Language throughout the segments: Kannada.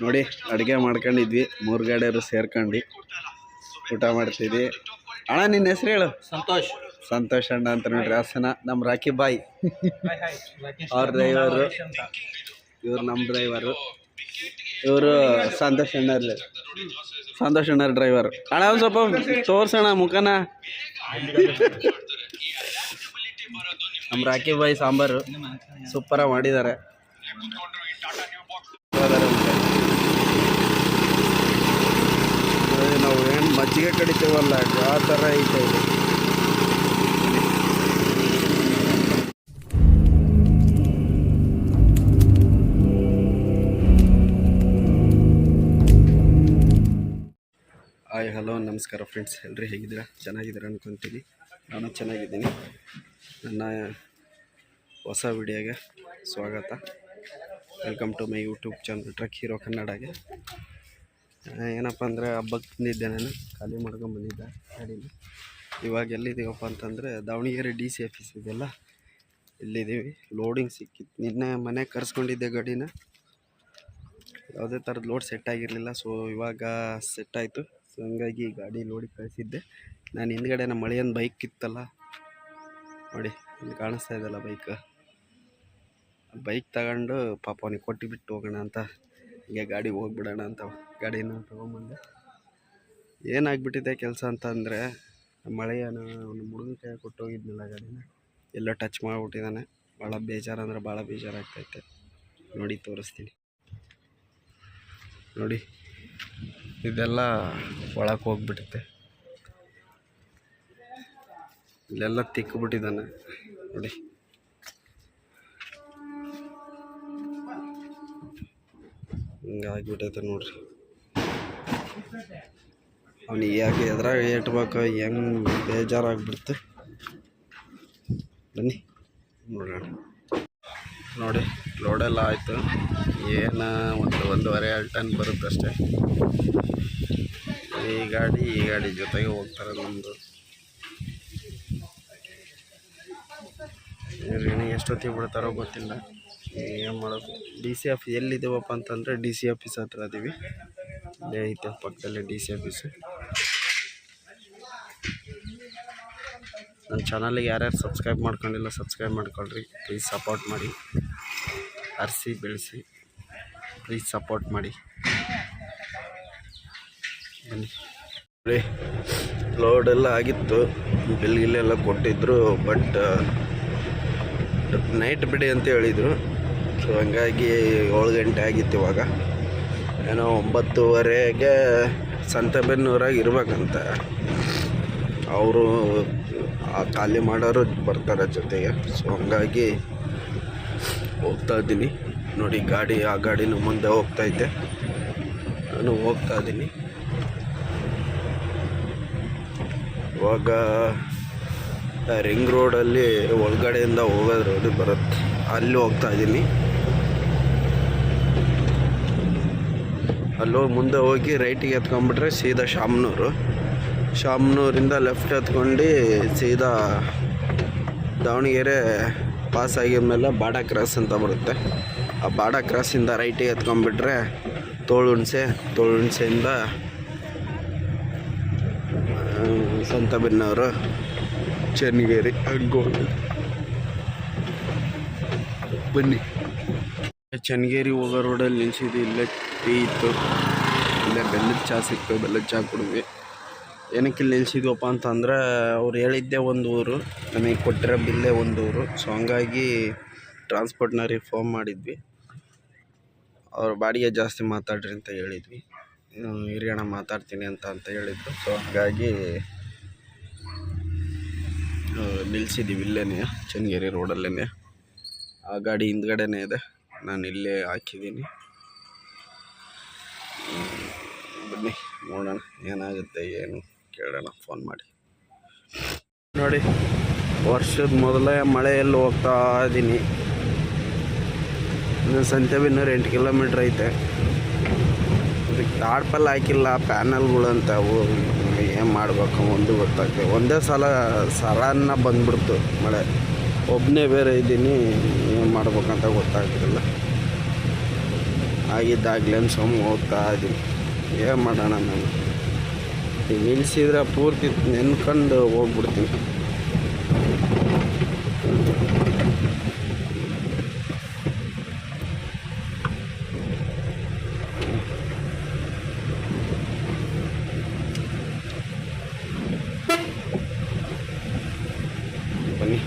ನೋಡಿ ಅಡುಗೆ ಮಾಡ್ಕೊಂಡಿದ್ವಿ, 3 ಗಾಡಿಯವರು ಸೇರ್ಕೊಂಡು ಊಟ ಮಾಡ್ತಿದ್ವಿ. ಅಣ್ಣ ನಿನ್ನ ಹೆಸರು ಹೇಳು. ಸಂತೋಷ್ ಅಣ್ಣ ಅಂತ ನೋಡ್ರಿ. ಹಾಸನ ನಮ್ಮ ರಾಕಿ ಬಾಯ್ ಅವ್ರ ಡ್ರೈವರು, ಇವ್ರು ನಮ್ಮ ಡ್ರೈವರು, ಇವರು ಸಂತೋಷ್ ಅಣ್ಣರ ಡ್ರೈವರ್. ಅಣ್ಣ ಒಂದು ಸ್ವಲ್ಪ ತೋರ್ಸೋಣ ಮುಖನ. ನಮ್ಮ ರಾಕಿ ಬಾಯ್ ಸಾಂಬಾರು ಸೂಪರಾಗಿ ಮಾಡಿದ್ದಾರೆ. ನಾವು ಏನು ಮಜ್ಜಿಗೆ ಕಡಿತೀವಲ್ಲ ಆ ಥರ ಐತೆ ಇದು. ಹಾಯ್ ಹಲೋ ನಮಸ್ಕಾರ ಫ್ರೆಂಡ್ಸ್, ಎಲ್ಲರೂ ಹೇಗಿದ್ದೀರಾ? ಚೆನ್ನಾಗಿದ್ದೀರಾ ಅನ್ಕೊತೀನಿ. ನಾನು ಚೆನ್ನಾಗಿದ್ದೀನಿ. ನನ್ನ ಹೊಸ ವಿಡಿಯೋಗೆ ಸ್ವಾಗತ. Welcome to my YouTube channel truck hero ಕನ್ನಡಗೆ. ಏನಪ್ಪ ಅಂದರೆ ಹಬ್ಬಕ್ಕೆ ಬಂದಿದ್ದೆ, ನಾನು ಖಾಲಿ ಮಾಡ್ಕೊಂಬಂದಿದ್ದೆ ಗಾಡಿನ. ಇವಾಗ ಎಲ್ಲಿದ್ದೀವಪ್ಪ ಅಂತಂದರೆ ದಾವಣಗೆರೆ DC ಆಫೀಸ್ ಇದೆಯಲ್ಲ, ಇಲ್ಲಿದ್ದೀವಿ. ಲೋಡಿಂಗ್ ಸಿಕ್ಕಿತ್ತು. ನಿನ್ನೆ ಮನೆಗೆ ಕರೆಸ್ಕೊಂಡಿದ್ದೆ ಗಾಡಿನ, ಯಾವುದೇ ಥರದ ಲೋಡ್ ಸೆಟ್ ಆಗಿರಲಿಲ್ಲ. ಸೊ ಇವಾಗ ಸೆಟ್ ಆಯಿತು. ಸೊ ಹಂಗಾಗಿ ಗಾಡಿ ಲೋಡಿಗೆ ಕಳಿಸಿದ್ದೆ. ನಾನು ಹಿಂದ್ಗಡೆ ನಮ್ಮ ಮಳೆಯನ್ ಬೈಕ್ ಇತ್ತಲ್ಲ ನೋಡಿ, ಇಲ್ಲಿ ಕಾಣಿಸ್ತಾ ಇದೆಯಲ್ಲ ಬೈಕ್ ತಗೊಂಡು ಪಾಪ ಅವನಿಗೆ ಕೊಟ್ಟಿಬಿಟ್ಟು ಹೋಗೋಣ ಅಂತ, ಹೀಗೆ ಗಾಡಿ ಹೋಗ್ಬಿಡೋಣ ಅಂತ ಗಾಡಿನ ತೊಗೊಂಬಂದೆ. ಏನಾಗ್ಬಿಟ್ಟಿದೆ ಕೆಲಸ ಅಂತಂದರೆ, ಮಳೆಯನ ಒಂದು ಹುಡುಗನ ಕೈ ಕೊಟ್ಟೋಗಿದ್ನಲ್ಲ ಗಾಡಿನ, ಎಲ್ಲ ಟಚ್ ಮಾಡಿಬಿಟ್ಟಿದ್ದಾನೆ. ಭಾಳ ಬೇಜಾರು ಅಂದರೆ ಭಾಳ ಬೇಜಾರಾಗ್ತೈತೆ. ನೋಡಿ ತೋರಿಸ್ತೀನಿ ನೋಡಿ, ಇದೆಲ್ಲ ಒಳಕ್ಕೆ ಹೋಗ್ಬಿಟ್ಟೈತೆ. ಇಲ್ಲೆಲ್ಲ ತಿಕ್ಕಿಬಿಟ್ಟಿದ್ದಾನೆ ನೋಡಿ. ಹಿಂಗಾಗಿಬಿಟ್ಟೈತೆ ನೋಡ್ರಿ. ಅವನಿಗೆ ಯಾಕೆ ಎದ್ರಾಗ ಏಟ್ಬೇಕು, ಹೆಂಗೆ ಬೇಜಾರಾಗ್ಬಿಡ್ತು. ಬನ್ನಿ ನೋಡೋಣ. ನೋಡಿ ಲೋಡೆಲ್ಲ ಆಯಿತು. ಏನು 1.5-2 ಟನ್ ಬರುತ್ತಷ್ಟೇ. ಈ ಗಾಡಿ ಜೊತೆಗೆ ಹೋಗ್ತಾರೆ ನಮ್ಮದು. ಎಷ್ಟೊತ್ತಿಗೆ ಬಿಡ್ತಾರೋ ಗೊತ್ತಿಲ್ಲ, ಏನು ಮಾಡೋದು. DC ಆಫೀಸ್ ಎಲ್ಲಿದ್ದೀವಪ್ಪ ಅಂತಂದರೆ DC ಆಫೀಸ್ ಹತ್ರ ಇದ್ದೀವಿ. ಇಲ್ಲೇ ಐತೆ ಪಕ್ಕದಲ್ಲೇ DC ಆಫೀಸು. ನನ್ನ ಚಾನಲ್ಗೆ ಯಾರ್ಯಾರು ಸಬ್ಸ್ಕ್ರೈಬ್ ಮಾಡ್ಕೊಂಡಿಲ್ಲ ಸಬ್ಸ್ಕ್ರೈಬ್ ಮಾಡ್ಕೊಳ್ರಿ. ಪ್ಲೀಸ್ ಸಪೋರ್ಟ್ ಮಾಡಿ, ಅರಿಸಿ ಬೆಳೆಸಿ, ಪ್ಲೀಸ್ ಸಪೋರ್ಟ್ ಮಾಡಿ. ಬನ್ನಿ ನೋಡಿ, ಲೋಡೆಲ್ಲ ಆಗಿತ್ತು, ಬಿಲ್ಲೆಲ್ಲ ಕೊಟ್ಟಿದ್ರು. ಬಟ್ ನೈಟ್ ಬಿಡಿ ಅಂತ ಹೇಳಿದರು. ಸೊ ಹಂಗಾಗಿ 7 ಗಂಟೆ ಆಗಿತ್ತು. ಇವಾಗ ಏನೋ 9:30ಗೆ ಸಂತೆಬೆನ್ನೂರಾಗಿ ಇರ್ಬೇಕಂತ. ಅವರು ಖಾಲಿ ಮಾಡೋರು ಬರ್ತಾರೆ ಜೊತೆಗೆ. ಸೊ ಹಂಗಾಗಿ ಹೋಗ್ತಾ ಇದ್ದೀನಿ ನೋಡಿ. ಆ ಗಾಡಿನೂ ಮುಂದೆ ಹೋಗ್ತೈತೆ, ನಾನು ಹೋಗ್ತಾ ಇದ್ದೀನಿ. ಇವಾಗ ರಿಂಗ್ ರೋಡಲ್ಲಿ ಒಳಗಡೆಯಿಂದ ಹೋಗೋದು ರೋಡ್ ಬರುತ್ತೆ, ಅಲ್ಲಿ ಹೋಗ್ತಾ ಇದ್ದೀನಿ. ಅಲ್ಲೋಗಿ ಮುಂದೆ ಹೋಗಿ ರೈಟಿಗೆ ಎತ್ಕೊಂಡ್ಬಿಟ್ರೆ ಸೀದಾ ಶಾಮನೂರಿಂದ ಲೆಫ್ಟ್ ಎತ್ಕೊಂಡು ಸೀದಾ ದಾವಣಗೆರೆ ಪಾಸ್ ಆಗಿದ್ಮೇಲೆ ಬಾಡ ಕ್ರಾಸ್ ಅಂತ ಬರುತ್ತೆ. ಆ ಬಾಡ ಕ್ರಾಸಿಂದ ರೈಟಿಗೆ ಎತ್ಕೊಂಡ್ಬಿಟ್ರೆ ತೋಳುಣಸೆಯಿಂದ ಸಂತೆಬೆನ್ನೂರು, ಚನ್ನಗಿರಿ ಹಂಗೋಗಿ ಬನ್ನಿ. ಚನ್ನಗಿರಿ ಹೋಗೋ ರೋಡಲ್ಲಿ ನಿಲ್ಸಿದ್ವಿ. ಇಲ್ಲೇ ಟೀ ಇತ್ತು, ಇಲ್ಲೇ ಬೆಲ್ಲದ ಚಹಾ ಸಿಕ್ತು, ಬೆಲ್ಲದ ಚಹಾ ಕುಡಿದ್ವಿ. ಏನಕ್ಕೆ ಇಲ್ಲಿ ನಿಲ್ಸಿದ್ವಪ್ಪ ಅಂತಂದರೆ, ಅವ್ರು ಹೇಳಿದ್ದೆ ಒಂದು ಊರು, ನಮಗೆ ಕೊಟ್ಟಿರೋ ಬಿಲ್ಲೇ ಒಂದು ಊರು. ಸೊ ಹಂಗಾಗಿ ಟ್ರಾನ್ಸ್ಪೋರ್ಟ್ನವ್ರಿಗೆ ಫೋನ್ ಮಾಡಿದ್ವಿ. ಅವ್ರು ಬಾಡಿಗೆ ಜಾಸ್ತಿ ಮಾತಾಡ್ರಿ ಅಂತ ಹೇಳಿದ್ವಿ. ಹಿರಿಯಣ್ಣ ಮಾತಾಡ್ತೀನಿ ಅಂತ ಹೇಳಿದ್ರು. ಸೊ ಹಾಗಾಗಿ ನಿಲ್ಸಿದ್ದೀವಿ ಇಲ್ಲೇ ಚನ್ನಗಿರಿ ರೋಡಲ್ಲೇ. ಆ ಗಾಡಿ ಹಿಂದ್ಗಡೆನೇ ಇದೆ, ನಾನು ಇಲ್ಲೇ ಹಾಕಿದ್ದೀನಿ. ಬನ್ನಿ ನೋಡೋಣ ಏನಾಗುತ್ತೆ, ಏನು ಕೇಳೋಣ ಫೋನ್ ಮಾಡಿ. ನೋಡಿ ವರ್ಷದ ಮೊದಲೇ ಮಳೆಯಲ್ಲಿ ಹೋಗ್ತಾ ಇದ್ದೀನಿ. ಸಂತೆಬೆನ್ನೂರು 8 ಕಿಲೋಮೀಟ್ರ್ ಐತೆ. ಅದಕ್ಕೆ ಟಾರ್ಪಲ್ ಹಾಕಿಲ್ಲ, ಪ್ಯಾನಲ್ಗಳಂತವು. ಏನು ಮಾಡಬೇಕು ಒಂದು ಗೊತ್ತಾಗ್ತದೆ. ಒಂದೇ ಸಲನ್ನ ಬಂದ್ಬಿಡ್ತು ಮಳೆ. ಒಬ್ಬನೇ ಬೇರೆ ಇದ್ದೀನಿ, ಏನು ಮಾಡ್ಬೇಕಂತ ಗೊತ್ತಾಗ್ತಿರಲಿಲ್ಲ. ಆಗಿದ್ದಾಗಲೇ ಸುಮ್ಮ ಹೋಗ್ತಾ ಇದ್ದೀನಿ. ಏನು ಮಾಡೋಣ ನಾನು ನಿಲ್ಲಿಸಿದ್ರೆ ಪೂರ್ತಿ ನೆನ್ಕೊಂಡು ಹೋಗ್ಬಿಡ್ತೀನಿ. ಬನ್ನಿ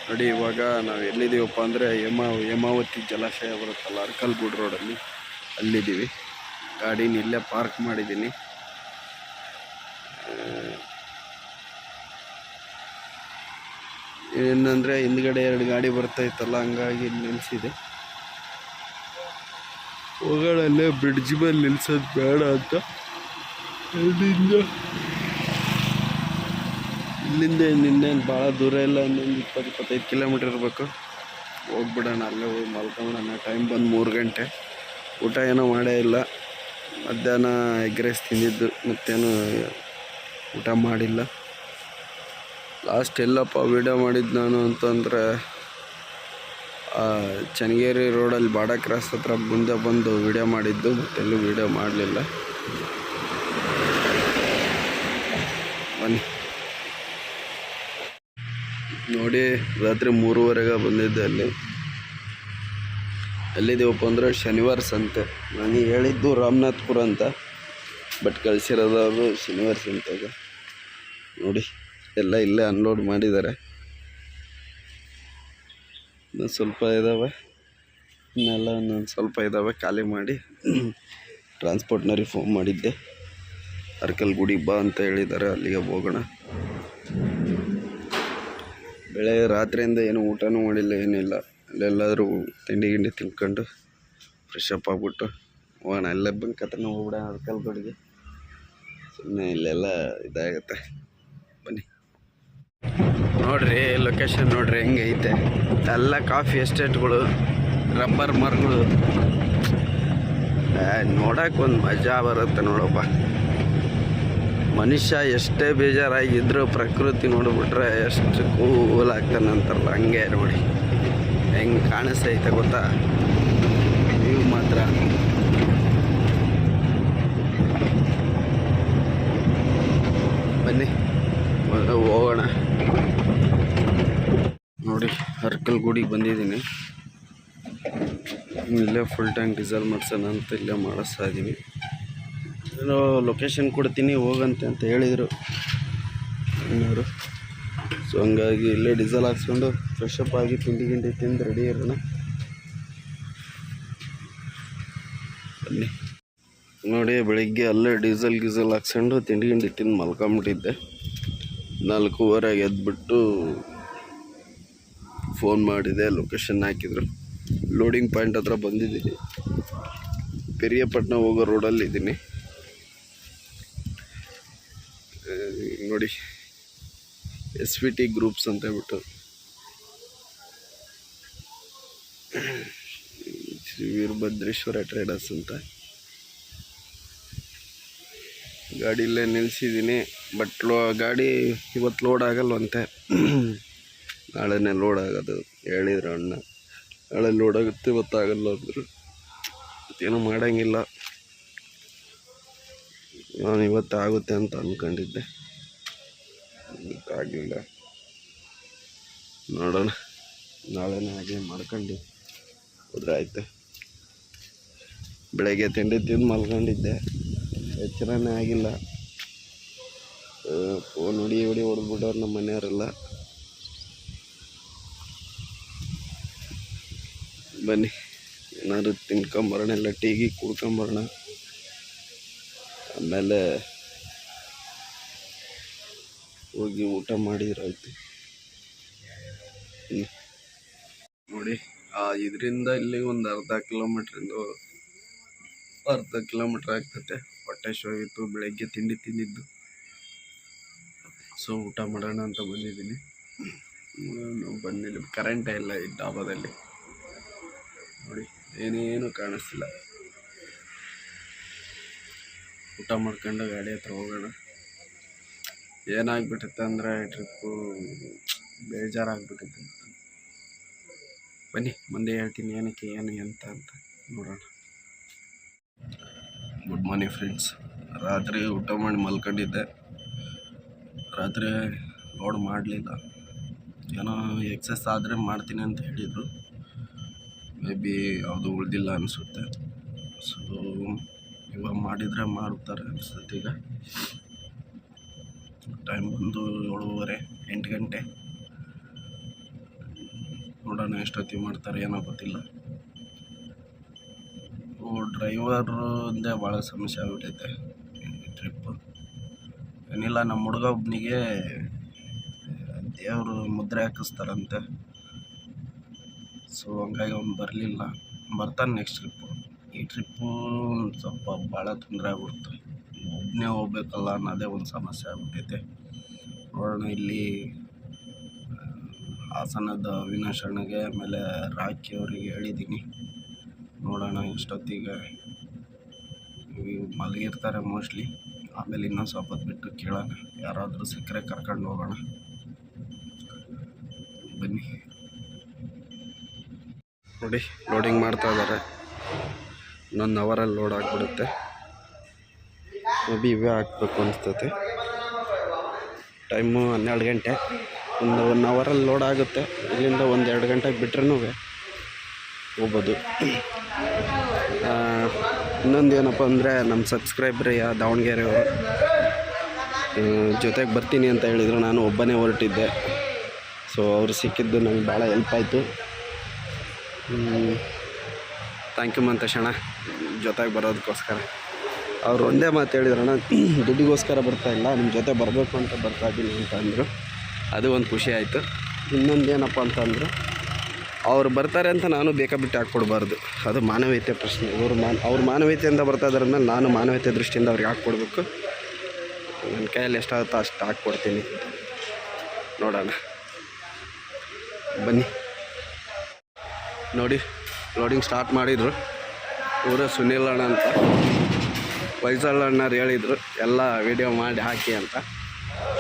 ನೋಡಿ, ಇವಾಗ ನಾವು ಎಲ್ಲಿದ್ದೀವಪ್ಪ ಅಂದರೆ ಹೇಮಾವತಿ ಜಲಾಶಯ ಬರುತ್ತಲ್ಲ, ಅರ್ಕಲ್ಗೂಡು ರೋಡಲ್ಲಿ ಅಲ್ಲಿದ್ದೀವಿ. ಗಾಡಿನ ಇಲ್ಲೇ ಪಾರ್ಕ್ ಮಾಡಿದ್ದೀನಿ. ಏನಂದರೆ ಹಿಂದ್ಗಡೆ 2 ಗಾಡಿ ಬರ್ತಾ ಇತ್ತಲ್ಲ, ಹಂಗಾಗಿ ನಿಲ್ಲಿಸಿದೆ. ಹೋಗೋಣಲ್ಲೇ ಬ್ರಿಡ್ಜ್ ಮೇಲೆ ನಿಲ್ಸೋದು ಬೇಡ ಅಂತ ಇಲ್ಲಿಂದ ಇನ್ನೇನು ಭಾಳ ದೂರ ಇಲ್ಲ, ಇನ್ನೊಂದು 20-25 ಕಿಲೋಮೀಟ್ರ್ ಇರಬೇಕು. ಹೋಗ್ಬಿಡೋಣ, ಅಲ್ಲೇ ಹೋಗಿ ಮಲ್ಕೊಂಬಿಡೋಣ. ಟೈಮ್ ಬಂದು 3 ಗಂಟೆ. ಊಟ ಏನೋ ಮಾಡೇ ಇಲ್ಲ. ಮಧ್ಯಾಹ್ನ ಎಗ್ ರೈಸ್ ತಿಂದಿದ್ದು, ಮತ್ತೇನು ಊಟ ಮಾಡಿಲ್ಲ. ಲಾಸ್ಟ್ ಎಲ್ಲಪ್ಪ ವೀಡಿಯೋ ಮಾಡಿದ್ದು ನಾನು ಅಂತಂದರೆ ಚನ್ನಗಿರಿ ರೋಡಲ್ಲಿ ಬಾಡ ಕ್ರಾಸ್ ಹತ್ರ ಮುಂದೆ ಬಂದು ವೀಡಿಯೋ ಮಾಡಿದ್ದು, ಮತ್ತೆಲ್ಲೂ ವೀಡಿಯೋ ಮಾಡಲಿಲ್ಲ. ಬನ್ನಿ ನೋಡಿ, ರಾತ್ರಿ 3:30ಗೆ ಬಂದಿದ್ದೆ. ಎಲ್ಲಿದ್ದೀವಪ್ಪ ಅಂದರೆ ಶನಿವಾರ ಸಂತೆ. ನನಗೆ ಹೇಳಿದ್ದು ರಾಮನಾಥ್ಪುರ ಅಂತ, ಬಟ್ ಕಳಿಸಿರೋದವರು ಶನಿವಾರ ಸಂತೆಗೆ. ನೋಡಿ ಎಲ್ಲ ಇಲ್ಲೇ ಅನ್ಲೋಡ್ ಮಾಡಿದ್ದಾರೆ. ಇನ್ನೂ ಸ್ವಲ್ಪ ಇದ್ದಾವೆ, ಇನ್ನೆಲ್ಲ ಇನ್ನೊಂದು ಸ್ವಲ್ಪ ಇದ್ದಾವೆ ಖಾಲಿ ಮಾಡಿ. ಟ್ರಾನ್ಸ್ಪೋರ್ಟ್ನವ್ರಿಗೆ ಫೋನ್ ಮಾಡಿದ್ದೆ, ಅರ್ಕಲ್ಗುಡಿ ಬಾ ಅಂತ ಹೇಳಿದ್ದಾರೆ, ಅಲ್ಲಿಗೆ ಹೋಗೋಣ. ಬೆಳಗ್ಗೆ ರಾತ್ರಿಯಿಂದ ಏನು ಊಟನೂ ಮಾಡಿಲ್ಲ, ಏನಿಲ್ಲ. ಅಲ್ಲೆಲ್ಲಾದರೂ ತಿಂಡಿ ತಿನ್ಕೊಂಡು ಫ್ರೆಶ್ ಅಪ್ ಆಗಿಬಿಟ್ಟು ಹೋಗೋಣ. ಅಲ್ಲೇ ಬಂಕ್ ಹತ್ರನೇ ಹೋಗ್ಬಿಡ ಅರ್ಕಲ್ಗುಡಿಗೆ. ಸುಮ್ಮನೆ ಇಲ್ಲೆಲ್ಲ ಇದಾಗುತ್ತೆ. ಬನ್ನಿ ನೋಡ್ರಿ, ಲೊಕೇಶನ್ ನೋಡ್ರಿ ಹೆಂಗೈತೆ. ಎಲ್ಲ ಕಾಫಿ ಎಸ್ಟೇಟ್ಗಳು, ರಬ್ಬರ್ ಮರಗಳು, ನೋಡೋಕೆ ಒಂದು ಮಜಾ ಬರುತ್ತೆ ನೋಡಪ್ಪ. ಮನುಷ್ಯ ಎಷ್ಟೇ ಬೇಜಾರಾಗಿದ್ದರೂ ಪ್ರಕೃತಿ ನೋಡಿಬಿಟ್ರೆ ಎಷ್ಟು ಕೂಲ್ ಆಗ್ತಾನೆ ಅಂತಾರಲ್ಲ, ಹಂಗೆ ನೋಡಿ ಹೆಂಗೆ ಕಾಣಿಸ್ತೈತೆ ಗೊತ್ತಾ ವ್ಯೂ ಮಾತ್ರ. ಬನ್ನಿ ಹೋಗೋಣ. ನೋಡಿ ಅರ್ಕಲ್ಗುಡಿಗೆ ಬಂದಿದ್ದೀನಿ. ಇಲ್ಲೇ ಫುಲ್ ಟ್ಯಾಂಕ್ ಡೀಸೆಲ್ ಮಾಡ್ಸೋಣ ಅಂತ ಇಲ್ಲೇ ಮಾಡಿಸ್ತಾ ಇದ್ದೀನಿ. ಏನೋ ಲೊಕೇಶನ್ ಕೊಡ್ತೀನಿ ಹೋಗಂತೆ ಅಂತ ಹೇಳಿದರು ಇನ್ನವರು. ಸೊ ಹಂಗಾಗಿ ಇಲ್ಲೇ ಡೀಸೆಲ್ ಹಾಕ್ಸ್ಕೊಂಡು ಫ್ರೆಶ್ ಅಪ್ ಆಗಿ ತಿಂಡಿ ತಿಂದು ರೆಡಿ ಇರೋಣ. ಬನ್ನಿ ನೋಡಿ, ಬೆಳಿಗ್ಗೆ ಅಲ್ಲೇ ಡೀಸೆಲ್ ಹಾಕ್ಸ್ಕೊಂಡು ತಿಂಡಿ ತಿಂದು ಮಲ್ಕೊಂಬಿಟ್ಟಿದ್ದೆ. 4:15 ಎದ್ಬಿಟ್ಟು ಫೋನ್ ಮಾಡಿದೆ, ಲೊಕೇಶನ್ ಹಾಕಿದ್ರು. ಲೋಡಿಂಗ್ ಪಾಯಿಂಟ್ ಹತ್ರ ಬಂದಿದ್ದೀನಿ. ಪೆರಿಯಪಟ್ಟಣ ಹೋಗೋ ರೋಡಲ್ಲಿದ್ದೀನಿ ನೋಡಿ. SVT ಗ್ರೂಪ್ಸ್ ಅಂತ ಹೇಳ್ಬಿಟ್ಟು ಶ್ರೀ ವೀರಭದ್ರೇಶ್ವರ ಟ್ರೇಡರ್ಸ್ ಅಂತ ಗಾಡಿಯಲ್ಲೇ ನಿಲ್ಲಿಸಿದ್ದೀನಿ. ಬಟ್ ಗಾಡಿ ಇವತ್ತು ಲೋಡ್ ಆಗಲ್ವಂತೆ, ನಾಳೆನೇ ಲೋಡ್ ಆಗೋದು ಹೇಳಿದ್ರು ಅಣ್ಣ. ನಾಳೆ ಲೋಡ್ ಆಗುತ್ತೆ, ಇವತ್ತಾಗಲ್ಲ ಅಂದರು. ಏನೂ ಮಾಡೋಂಗಿಲ್ಲ, ನಾನು ಇವತ್ತು ಆಗುತ್ತೆ ಅಂತ ಅಂದ್ಕೊಂಡಿದ್ದೆ, ಆಗಲಿಲ್ಲ. ನೋಡೋಣ, ನಾಳೆನೇ ಹಾಗೆ ಮಾಡ್ಕೊಂಡು ಹೋದ್ರೆ ಆಯ್ತು. ಬೆಳಗ್ಗೆ ತಿಂಡಿ ತಿಂದು ಮಲ್ಕೊಂಡಿದ್ದೆ, ಎಚ್ಚರನೇ ಆಗಿಲ್ಲ. ಫೋನ್ ಹೊಡಿ ಹೊಡೆದ್ಬಿಟ್ಟವ್ರು ನಮ್ಮ ಮನೆಯವರೆಲ್ಲ. ಬನ್ನಿ ಏನಾದ್ರು ತಿನ್ಕೊಂಬರೋಣ, ಎಲ್ಲ ಟೀಗಿ ಕುಡ್ಕೊಂಬರೋಣ. ಆಮೇಲೆ ಹೋಗಿ ಊಟ ಮಾಡಿದ್ರಾಯ್ತು. ನೋಡಿ, ಇದರಿಂದ ಇಲ್ಲಿ ಒಂದು ಅರ್ಧ ಕಿಲೋಮೀಟ್ರ್ ಆಗ್ತೈತೆ. ಹೊಟ್ಟೆ ಶೋಗಿತ್ತು, ಬೆಳಗ್ಗೆ ತಿಂಡಿ ತಿಂದಿದ್ದು. ಸೊ ಊಟ ಮಾಡೋಣ ಅಂತ ಬಂದಿದ್ದೀನಿ. ಬಂದಿಲ್ಲ, ಕರೆಂಟೇ ಇಲ್ಲ ಈ ಡಾಬಾದಲ್ಲಿ. ನೋಡಿ ಏನೇನು ಕಾಣಿಸ್ತಿಲ್ಲ. ಊಟ ಮಾಡ್ಕೊಂಡು ಗಾಡಿ ಹತ್ರ ಹೋಗೋಣ. ಏನಾಗ್ಬಿಟ್ಟಿತ್ತು ಅಂದರೆ ಟ್ರಿಪ್ಪು ಬೇಜಾರಾಗ್ಬಿಟ್ಟಿತ್ತು. ಬನ್ನಿ ಮುಂದೆ ಹೇಳ್ತೀನಿ ಏನಕ್ಕೆ ಏನು ಅಂತ ನೋಡೋಣ. Good morning friends. ರಾತ್ರಿ ಊಟ ಮಾಡಿ ಮಲ್ಕೊಂಡಿದ್ದೆ. ರಾತ್ರಿ ಲೋಡ್ ಮಾಡಲಿಲ್ಲ. ಏನೋ ಎಕ್ಸಸ್ ಆದರೆ ಮಾಡ್ತೀನಿ ಅಂತ ಹೇಳಿದರು. ಮೇ ಬಿ ಯಾವುದು ಉಳಿದಿಲ್ಲ ಅನಿಸುತ್ತೆ. ಸೊ ಇವಾಗ ಮಾಡಿದರೆ ಮಾಡ್ತಾರೆ ಅನಿಸುತ್ತೆ. ಈಗ ಟೈಮ್ ಬಂದು 7:30 8 ಗಂಟೆ. ನೋಡೋಣ ಎಷ್ಟೊತ್ತಿಗೆ ಮಾಡ್ತಾರೆ ಏನೋ ಗೊತ್ತಿಲ್ಲ. ಡ್ರೈವರ್ದೇ ಭಾಳ ಸಮಸ್ಯೆ ಆಗ್ಬಿಟ್ಟೈತೆ ಟ್ರಿಪ್ಪು. ಏನಿಲ್ಲ, ನಮ್ಮ ಹುಡುಗ ಒಬ್ಬನಿಗೆ ದೇವರು ಮುದ್ರೆ ಹಾಕಿಸ್ತಾರಂತೆ. ಸೊ ಹಂಗಾಗಿ ಅವ್ನು ಬರಲಿಲ್ಲ. ಬರ್ತಾನೆ ನೆಕ್ಸ್ಟ್ ಟ್ರಿಪ್ಪು. ಈ ಟ್ರಿಪ್ಪು ಸ್ವಲ್ಪ ಭಾಳ ತೊಂದರೆ ಆಗ್ಬಿಡುತ್ತೆ. ಒಬ್ಬನೇ ಹೋಗ್ಬೇಕಲ್ಲ ಅನ್ನೋದೇ ಒಂದು ಸಮಸ್ಯೆ ಆಗ್ಬಿಟ್ಟೈತೆ. ನೋಡೋಣ, ಇಲ್ಲಿ ಹಾಸನದ ಅವಿನಾಶ್ ಅಣ್ಣಗೆ ಆಮೇಲೆ ರಾಕಿ ಅವರಿಗೆ ಹೇಳಿದ್ದೀನಿ. ನೋಡೋಣ ಎಷ್ಟೊತ್ತಿಗೆ ಮಲಗಿರ್ತಾರೆ ಮೋಸ್ಟ್ಲಿ. ಆಮೇಲೆ ಇನ್ನೊಂದು ಸ್ವಲ್ಪ ಹೊತ್ತು ಬಿಟ್ಟು ಕೇಳೋಣ. ಯಾರಾದರೂ ಸಿಕ್ಕರೆ ಕರ್ಕೊಂಡು ಹೋಗೋಣ. ಬನ್ನಿ. ನೋಡಿ, ಲೋಡಿಂಗ್ ಮಾಡ್ತಾ ಇದ್ದಾರೆ. ಇನ್ನೊಂದು ಅವರಲ್ಲಿ ಲೋಡ್ ಆಗಿಬಿಡುತ್ತೆ. ಮೇ ಬಿ ಇವೇ ಹಾಕ್ಬೇಕು ಅನಿಸ್ತೈತೆ. ಟೈಮು 12 ಗಂಟೆ. ಒಂದು 1 ಅವರಲ್ಲಿ ಲೋಡ್ ಆಗುತ್ತೆ. ಇಲ್ಲಿಂದ 1-2 ಗಂಟೆಗೆ ಬಿಟ್ರೂ ಹೋಗ್ಬೋದು. ಇನ್ನೊಂದು ಏನಪ್ಪ ಅಂದರೆ, ನಮ್ಮ ಸಬ್ಸ್ಕ್ರೈಬ್ರ್ ದಾವಣಗೆರೆಯವರು ಜೊತೆಗೆ ಬರ್ತೀನಿ ಅಂತ ಹೇಳಿದರು. ನಾನು ಒಬ್ಬನೇ ಹೊರಟಿದ್ದೆ. ಸೊ ಅವರು ಸಿಕ್ಕಿದ್ದು ನಂಗೆ ಭಾಳ ಹೆಲ್ಪ್ ಆಯಿತು. ಥ್ಯಾಂಕ್ ಯು ಮಂತೇಶಣ್ಣ, ಜೊತೆಗೆ ಬರೋದಕ್ಕೋಸ್ಕರ. ಅವ್ರು ಒಂದೇ ಮಾತು ಹೇಳಿದ್ರಣ್ಣ, ದುಡ್ಡಿಗೋಸ್ಕರ ಬರ್ತಾಯಿಲ್ಲ, ನಿಮ್ಮ ಜೊತೆ ಬರಬೇಕು ಅಂತ ಬರ್ತಾಯಿದ್ದೀನಿ ಅಂತ ಅಂದರು. ಅದು ಒಂದು ಖುಷಿ ಆಯಿತು. ಇನ್ನೊಂದು ಏನಪ್ಪ ಅಂತಂದರು, ಅವ್ರು ಬರ್ತಾರೆ ಅಂತ ನಾನು ಬೇಕಾಬಿಟ್ಟು ಹಾಕ್ಕೊಡ್ಬಾರ್ದು. ಅದು ಮಾನವೀಯತೆ ಪ್ರಶ್ನೆ. ಅವ್ರು ಮಾನವೀಯತೆಯಿಂದ ಬರ್ತಾ ಇದ್ದಾರೆ ಅಂದಮೇಲೆ ನಾನು ಮಾನವೀಯತೆ ದೃಷ್ಟಿಯಿಂದ ಅವ್ರಿಗೆ ಹಾಕ್ಕೊಡ್ಬೇಕು. ನನ್ನ ಕೈಯಲ್ಲಿ ಎಷ್ಟಾಗುತ್ತೋ ಅಷ್ಟು ಹಾಕ್ಕೊಡ್ತೀನಿ. ನೋಡೋಣ, ಬನ್ನಿ. ನೋಡಿ, ಲೋಡಿಂಗ್ ಸ್ಟಾರ್ಟ್ ಮಾಡಿದರು. ಇವರೇ ಸುನಿಲ್ ಅಣ್ಣ ಅಂತ. ವೈಸಲ್ ಅಣ್ಣರು ಹೇಳಿದರು ಎಲ್ಲ ವೀಡಿಯೋ ಮಾಡಿ ಹಾಕಿ ಅಂತ.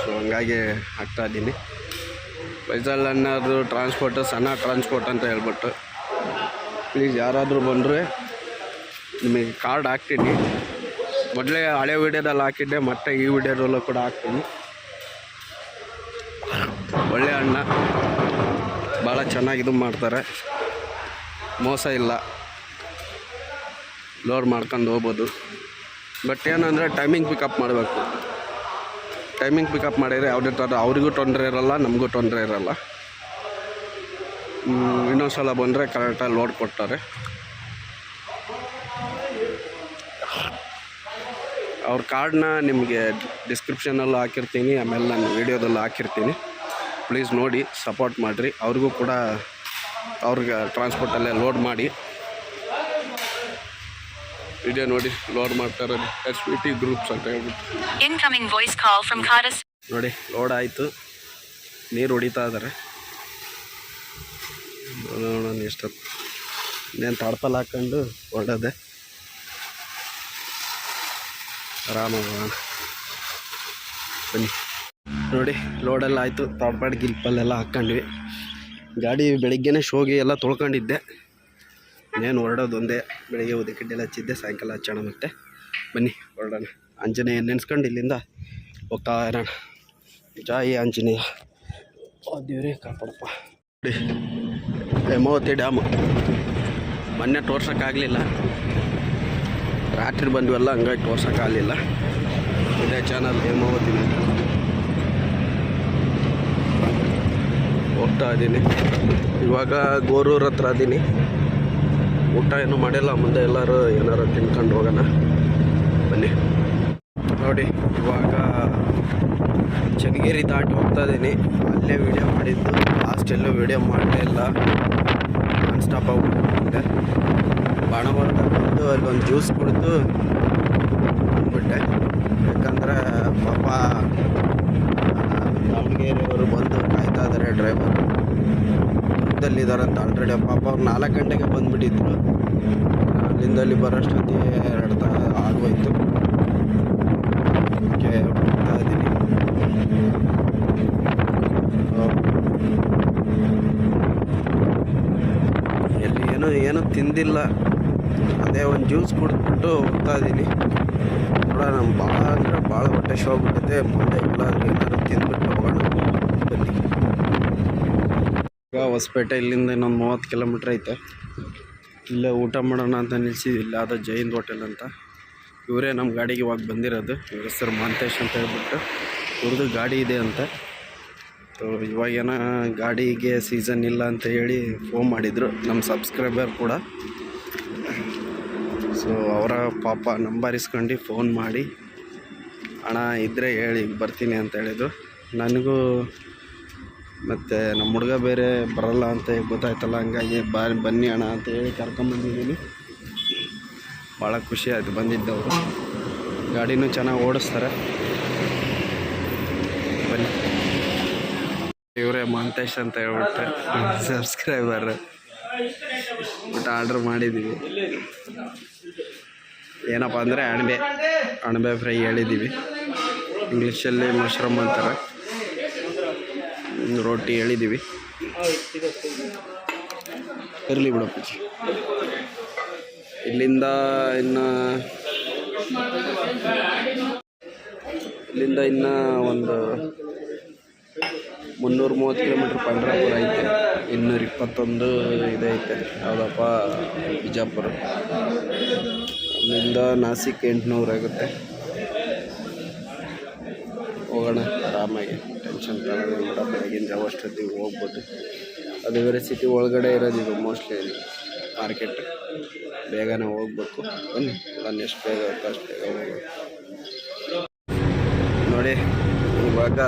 ಸೊ ಹಂಗಾಗಿ ಹಾಕ್ತಾಯಿದ್ದೀನಿ. ವೈಸಲ್ ಅಣ್ಣರು ಟ್ರಾನ್ಸ್ಪೋರ್ಟು ಸಣ್ಣ ಟ್ರಾನ್ಸ್ಪೋರ್ಟ್ ಅಂತ ಹೇಳ್ಬಿಟ್ಟು, ಪ್ಲೀಸ್ ಯಾರಾದರೂ ಬಂದರೆ ನಿಮಗೆ ಕಾರ್ಡ್ ಹಾಕ್ತೀನಿ. ಮೊದಲೇ ಹಳೆ ವೀಡಿಯೋದಲ್ಲಿ ಹಾಕಿದ್ದೆ, ಮತ್ತು ಈ ವಿಡಿಯೋದಲ್ಲೂ ಕೂಡ ಹಾಕ್ತೀನಿ. ಒಳ್ಳೆ ಅಣ್ಣ, ಭಾಳ ಚೆನ್ನಾಗಿ ಮಾಡ್ತಾರೆ. ಮೋಸ ಇಲ್ಲ, ಲೋಡ್ ಮಾಡ್ಕೊಂಡು ಹೋಗ್ಬೋದು. ಬಟ್ ಏನಂದರೆ ಟೈಮಿಂಗ್ ಪಿಕಪ್ ಮಾಡಬೇಕು. ಟೈಮಿಂಗ್ ಪಿಕಪ್ ಮಾಡಿದರೆ ಯಾವುದೇ ಥರ ಅವರಿಗೂ ತೊಂದರೆ ಇರೋಲ್ಲ, ನಮಗೂ ತೊಂದರೆ ಇರೋಲ್ಲ. ಇನ್ನೊಂದು ಸಲ ಬಂದರೆ ಕರೆಕ್ಟಾಗಿ ಲೋಡ್ ಕೊಡ್ತಾರೆ. ಅವ್ರ ಕಾರ್ಡ್ನ ನಿಮಗೆ ಡಿಸ್ಕ್ರಿಪ್ಷನಲ್ಲೂ ಹಾಕಿರ್ತೀನಿ, ಆಮೇಲೆ ನಾನು ವೀಡಿಯೋದಲ್ಲೂ ಹಾಕಿರ್ತೀನಿ. ಪ್ಲೀಸ್ ನೋಡಿ, ಸಪೋರ್ಟ್ ಮಾಡಿರಿ. ಅವ್ರಿಗೂ ಕೂಡ ಅವ್ರಿಗೆ ಟ್ರಾನ್ಸ್ಪೋರ್ಟಲ್ಲೇ ಲೋಡ್ ಮಾಡಿ ವಿಡಿಯೋ ನೋಡಿ ಲೋಡ್ ಮಾಡ್ತಾರೆ. SVT ಗ್ರೂಪ್ಸ್ ಅಂತ ಹೇಳ್ಬಿಟ್ಟು ಇನ್ಕಮಿಂಗ್ ವಾಯ್ಸ್ ಕಾಲ್ ಫ್ರಮ್ ಖಾರಸ್. ನೋಡಿ, ಲೋಡ್ ಆಯಿತು. ನೀರು ಹೊಡಿತಾ ಇದ್ದಾರೆ. ನೋಡೋಣ ಎಷ್ಟೊತ್ತು. ಇನ್ನೇನು ತಾಡ್ಪಲ್ ಹಾಕ್ಕೊಂಡು ಹೊರಡೋದೆ. ಆರಾಮಾಗೋಣ, ಬನ್ನಿ. ನೋಡಿ, ಲೋಡೆಲ್ಲ ಆಯಿತು. ತಾಡ್ಪಾಡು ಗಿಲ್ಪಲ್ಲೆಲ್ಲ ಹಾಕ್ಕೊಂಡ್ವಿ. ಗಾಡಿ ಬೆಳಿಗ್ಗೆನೇ ಶೋಗಿ ಎಲ್ಲ ತೊಳ್ಕೊಂಡಿದ್ದೆ. ಇನ್ನೇನು ಹೊರಡೋದು ಒಂದೇ. ಬೆಳಿಗ್ಗೆ ಉದಕಡ್ಡೆಲ್ಲ ಹಚ್ಚಿದ್ದೆ, ಸಾಯಂಕಾಲ ಹಚ್ಚೋಣ. ಮತ್ತೆ ಬನ್ನಿ ಹೊರಡೋಣ. ಆಂಜನೇಯ ನೆನೆಸ್ಕೊಂಡು ಇಲ್ಲಿಂದ ಹೋಗ್ತಾ ಇರೋಣ. ಜೈ ಆಂಜನೇಯ. ದೇವರೇ ಕಾಪಾಡಪ್ಪ. ನೋಡಿ, ಹೇಮಾವತಿ ಡ್ಯಾಮು ಮೊನ್ನೆ ತೋರ್ಸೋಕ್ಕಾಗಲಿಲ್ಲ. ರಾತ್ರಿ ಬಂದ್ವಲ್ಲ, ಹಂಗಾಗಿ ತೋರ್ಸೋಕ್ಕಾಗಲಿಲ್ಲ. ಇದೇ ಚಾನಲ್ ಹೇಮಾವತಿ ಹೋಗ್ತಾ ಇದ್ದೀನಿ. ಇವಾಗ ಗೋರೂರು ಹತ್ರ ಇದ್ದೀನಿ. ಊಟ ಏನೂ ಮಾಡಿಲ್ಲ. ಮುಂದೆ ಎಲ್ಲರೂ ಏನಾರು ತಿನ್ಕೊಂಡು ಹೋಗೋಣ, ಬನ್ನಿ. ನೋಡಿ, ಇವಾಗ ಚನ್ನಗಿರಿ ದಾಟಿ ಹೋಗ್ತಾ ಇದ್ದೀನಿ. ಅಲ್ಲೇ ವೀಡಿಯೋ ಮಾಡಿದ್ದು, ಲಾಸ್ಟೆಲ್ಲೂ ವೀಡಿಯೋ ಮಾಡಲೇ ಇಲ್ಲ. ನಾನ್ ಸ್ಟಾಪ್ ಆಗ್ಬಿಟ್ಟೆ. ಬಾಣವರ್ಗ ಬಂದು ಅಲ್ಲೊಂದು ಜ್ಯೂಸ್ ಕುಡಿದು ಬಂದ್ಬಿಟ್ಟೆ. ಯಾಕಂದರೆ ಪಾಪ ದಾವಣಗೆರೆಯವರು ಬಂದು ಕಾಯ್ತಾ ಇದ್ದಾರೆ. ಡ್ರೈವರ್ ದುರ್ಗದಲ್ಲಿದ್ದಾರಂತ ಆಲ್ರೆಡಿ. ಪಾಪ ಅವ್ರು 4 ಗಂಟೆಗೆ ಬಂದುಬಿಟ್ಟಿದ್ರು. ಅಲ್ಲಿಂದ ಅಲ್ಲಿ ಬರೋಷ್ಟೊತ್ತಿಗೆ 2 ತಾಸು ಆಗೋಯ್ತು. ಓಕೆ, ಹೋಗ್ತಾ ಇದ್ದೀನಿ. ಇನ್ನೂ ಏನೂ ತಿಂದಿಲ್ಲ. ಅದೇ ಒಂದು ಜ್ಯೂಸ್ ಕುಡಿದ್ಬಿಟ್ಟು ಹೋಗ್ತಾ ಇದ್ದೀನಿ. ನೋಡೋಣ, ಭಾಳ ಅಂದರೆ ಭಾಳ ಹೊಟ್ಟೆ ಶೋ ಆಗ್ಬಿಟ್ಟಿದೆ. ಮುಂದೆ ಇಲ್ಲಾಂದ್ರೆ ಏನಾದ್ರು ತಿಂದ್ಬಿಟ್ಟು ಹೋಗೋಣ ಬನ್ನಿ. ಈಗ ಹೊಸಪೇಟೆ ಇಲ್ಲಿಂದ ಇನ್ನೊಂದು 30 ಕಿಲೋಮೀಟ್ರ್ ಐತೆ. ಇಲ್ಲೇ ಊಟ ಮಾಡೋಣ ಅಂತ ನಿಲ್ಸಿದ್ದಿಲ್ಲ, ಅದು ಜೈನ್ ಹೋಟೆಲ್ ಅಂತ. ಇವರೇ ನಮ್ಮ ಗಾಡಿಗೆ ಇವಾಗ ಬಂದಿರೋದು. ಇವ್ರ ಹೆಸರು ಮಾಂತೇಶ್ ಅಂತ ಹೇಳ್ಬಿಟ್ಟು. ಇವ್ರದ್ದು ಗಾಡಿ ಇದೆ ಅಂತ. ಇವಾಗೇನ ಗಾಡಿಗೆ ಸೀಸನ್ ಇಲ್ಲ ಅಂತ ಹೇಳಿ ಫೋನ್ ಮಾಡಿದರು ನಮ್ಮ ಸಬ್ಸ್ಕ್ರೈಬರ್ ಕೂಡ. ಸೊ ಅವರ ಪಾಪ ನಂಬರ್ ಇಸ್ಕೊಂಡು ಫೋನ್ ಮಾಡಿ ಅಣ್ಣ ಇದ್ದರೆ ಹೇಳಿ ಬರ್ತೀನಿ ಅಂತ ಹೇಳಿದರು. ನನಗೂ ಮತ್ತು ನಮ್ಮ ಹುಡುಗ ಬೇರೆ ಬರಲ್ಲ ಅಂತ ಗೊತ್ತಾಯ್ತಲ್ಲ, ಹಂಗಾಗಿ ಬನ್ನಿ ಅಣ್ಣ ಅಂತ ಹೇಳಿ ಕರ್ಕೊಂಬಂದಿದ್ದೀನಿ. ಭಾಳ ಖುಷಿ ಆಯಿತು ಬಂದಿದ್ದವರು. ಗಾಡಿನೂ ಚೆನ್ನಾಗಿ ಓಡಿಸ್ತಾರೆ. ಬನ್ನಿ. ಇವರೇ ಮಾಂತೇಶ್ ಅಂತ ಹೇಳ್ಬಿಟ್ಟೆ ಸಬ್ಸ್ಕ್ರೈಬರ್. ಊಟ ಆರ್ಡ್ರ್ ಮಾಡಿದ್ದೀವಿ. ಏನಪ್ಪ ಅಂದರೆ ಅಣಬೆ ಫ್ರೈ ಹೇಳಿದ್ದೀವಿ. ಇಂಗ್ಲೀಷಲ್ಲಿ ಮಶ್ರೂಮ್ ಅಂತಾರೆ. ರೋಟಿ ಹೇಳಿದ್ದೀವಿ. ಇರಲಿ ಬಿಡಪ್ಪ. ಇಲ್ಲಿಂದ ಒಂದು 330 ಕಿಲೋಮೀಟ್ರ್ ಪಂಡ್ರಾಪುರ ಐತೆ. 221 ಇದೈತೆ, ಯಾವುದಪ್ಪ, ಬಿಜಾಪುರ. ಅಲ್ಲಿಂದ ನಾಸಿಕ್ 800 ಆಗುತ್ತೆ. ಹೋಗೋಣ ಆರಾಮಾಗಿ, ಟೆನ್ಷನ್ ತಗೊಳ್ಳೋದು ಬೇಡ. ಬೆಳಗಿನ ಜಾವ ಅಷ್ಟೊತ್ತಿಗೆ ಹೋಗ್ಬೋದು. ಅದು ಬೇರೆ ಸಿಟಿ ಒಳಗಡೆ ಇರೋದಿದು ಮೋಸ್ಟ್ಲಿ ಮಾರ್ಕೆಟ್. ಬೇಗನೆ ಹೋಗ್ಬೇಕು. ಬನ್ನಿ, ನಾನು ಎಷ್ಟು ಬೇಗ ಆಗುತ್ತೋ ಅಷ್ಟು ಬೇಗ ಹೋಗ್ಬೇಕು. ನೋಡಿ, ಇವಾಗ